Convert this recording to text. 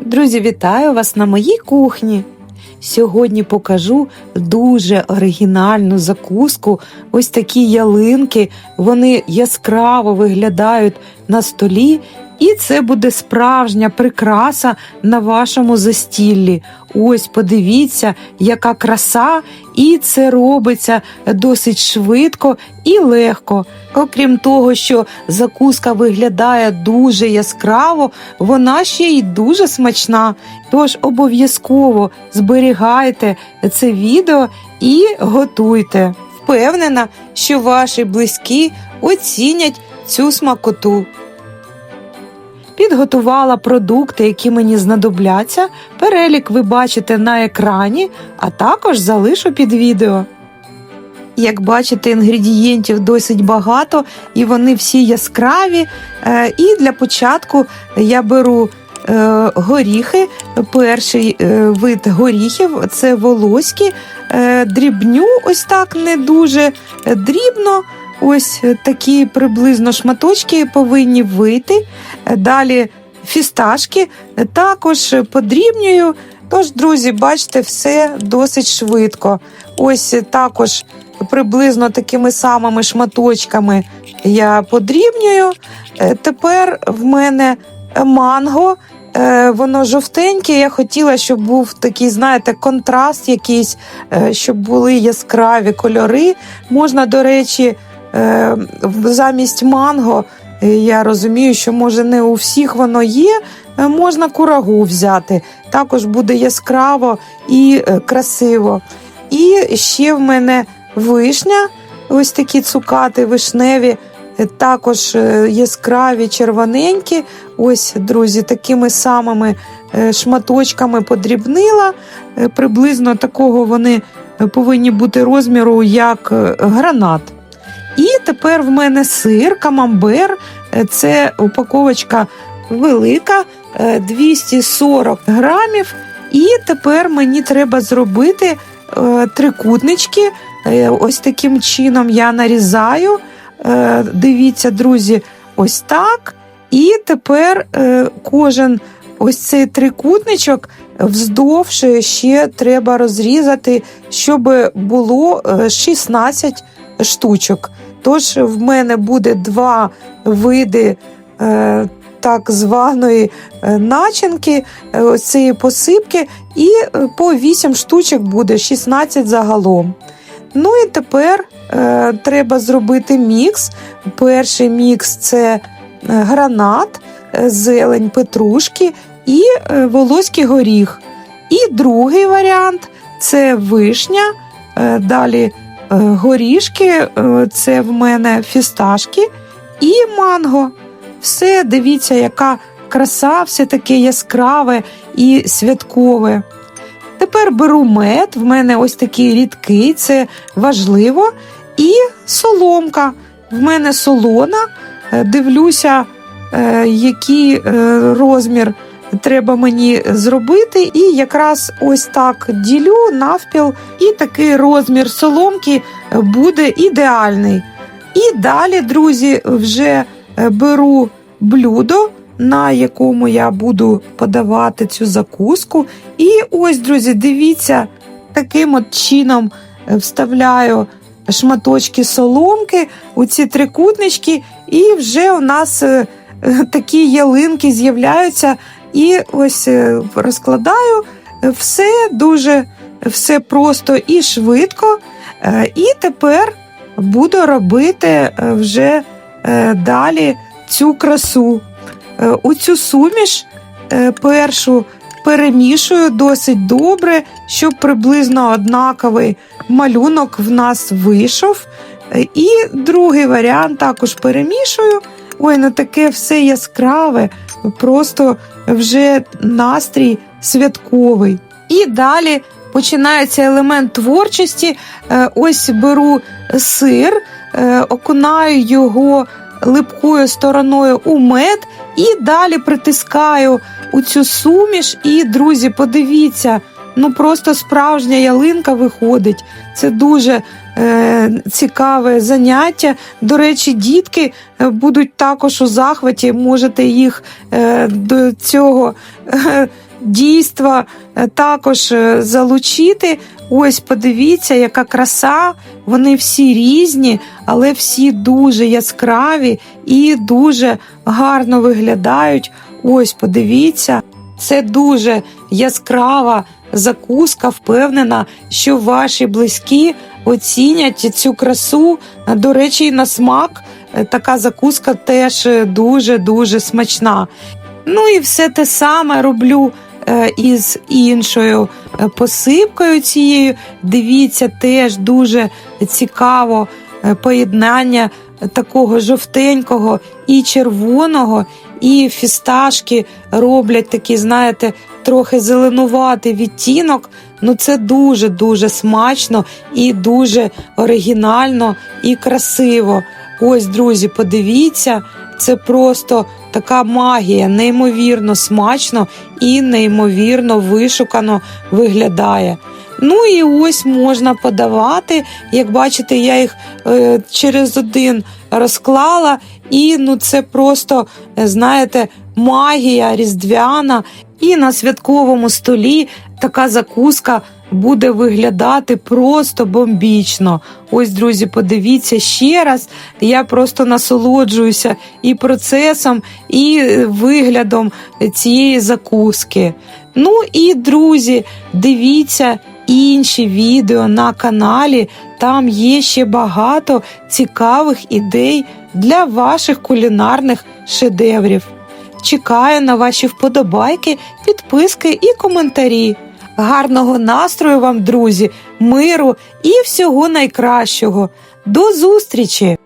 Друзі, вітаю вас на моїй кухні. Сьогодні покажу дуже оригінальну закуску. Ось такі ялинки, вони яскраво виглядають на столі. І це буде справжня прикраса на вашому застіллі. Ось, подивіться, яка краса, і це робиться досить швидко і легко. Окрім того, що закуска виглядає дуже яскраво, вона ще й дуже смачна. Тож обов'язково зберігайте це відео і готуйте. Впевнена, що ваші близькі оцінять цю смакоту. Підготувала продукти, які мені знадобляться. Перелік ви бачите на екрані, а також залишу під відео. Як бачите, інгредієнтів досить багато, і вони всі яскраві. І для початку я беру горіхи. Перший вид горіхів – це волоські. Дрібню ось так, не дуже дрібно. Ось такі приблизно шматочки повинні вийти. Далі фісташки також подрібнюю. Тож, друзі, бачите, все досить швидко. Ось також приблизно такими самими шматочками я подрібнюю. Тепер в мене манго. Воно жовтеньке, я хотіла, щоб був такий, знаєте, контраст якийсь, щоб були яскраві кольори. Можна, до речі, замість манго, я розумію, що може не у всіх воно є, можна курагу взяти. Також буде яскраво і красиво. І ще в мене вишня, ось такі цукати вишневі, також яскраві, червоненькі. Ось, друзі, такими самими шматочками подрібнила. Приблизно такого вони повинні бути розміру, як гранат. І тепер в мене сир, камамбер, це упаковочка велика, 240 грамів. І тепер мені треба зробити трикутнички, ось таким чином я нарізаю. Дивіться, друзі, ось так. І тепер кожен ось цей трикутничок вздовж ще треба розрізати, щоб було 16 штучок. Тож в мене буде два види так званої начинки, ось цієї посипки, і по 8 штучок буде, 16 загалом. Ну і тепер треба зробити мікс. Перший мікс – це гранат, зелень петрушки і волоський горіх. І другий варіант – це вишня, далі горішки, це в мене фісташки і манго. Все, дивіться, яка краса, все таке яскраве і святкове. Тепер беру мед, в мене ось такий рідкий, це важливо, і соломка. В мене солона, дивлюся, який розмір треба мені зробити, і якраз ось так ділю навпіл, і такий розмір соломки буде ідеальний. І далі, друзі, вже беру блюдо, на якому я буду подавати цю закуску. І ось, друзі, дивіться, таким от чином вставляю шматочки соломки у ці трикутнички, і вже у нас такі ялинки з'являються. І ось розкладаю, все просто і швидко. І тепер буду робити вже далі цю красу. У цю суміш першу перемішую досить добре, щоб приблизно однаковий малюнок в нас вийшов. І другий варіант також перемішую. Ой, ну таке все яскраве, просто вже настрій святковий. І далі починається елемент творчості. Ось беру сир, окунаю його липкою стороною у мед і далі притискаю у цю суміш. І, друзі, подивіться, ну просто справжня ялинка виходить. Це дуже цікаве заняття. До речі, дітки будуть також у захваті, можете їх до цього дійства також залучити. Ось подивіться, яка краса, вони всі різні, але всі дуже яскраві і дуже гарно виглядають. Ось подивіться, це дуже яскрава закуска, впевнена, що ваші близькі оцінять цю красу. До речі, і на смак така закуска теж дуже-дуже смачна. Ну і все те саме роблю із іншою посипкою цією. Дивіться, теж дуже цікаво поєднання такого жовтенького і червоного, і фісташки роблять такий, знаєте, трохи зеленуватий відтінок. Ну це дуже-дуже смачно і дуже оригінально і красиво. Ось, друзі, подивіться, це просто така магія, неймовірно смачно і неймовірно вишукано виглядає. Ну і ось можна подавати. Як бачите, я їх через один розклала. І ну це просто, знаєте, магія різдвяна. І на святковому столі така закуска буде виглядати просто бомбічно. Ось, друзі, подивіться ще раз. Я просто насолоджуюся і процесом, і виглядом цієї закуски. Ну і, друзі, дивіться інші відео на каналі. Там є ще багато цікавих ідей для ваших кулінарних шедеврів. Чекаю на ваші вподобайки, підписки і коментарі. Гарного настрою вам, друзі, миру і всього найкращого. До зустрічі!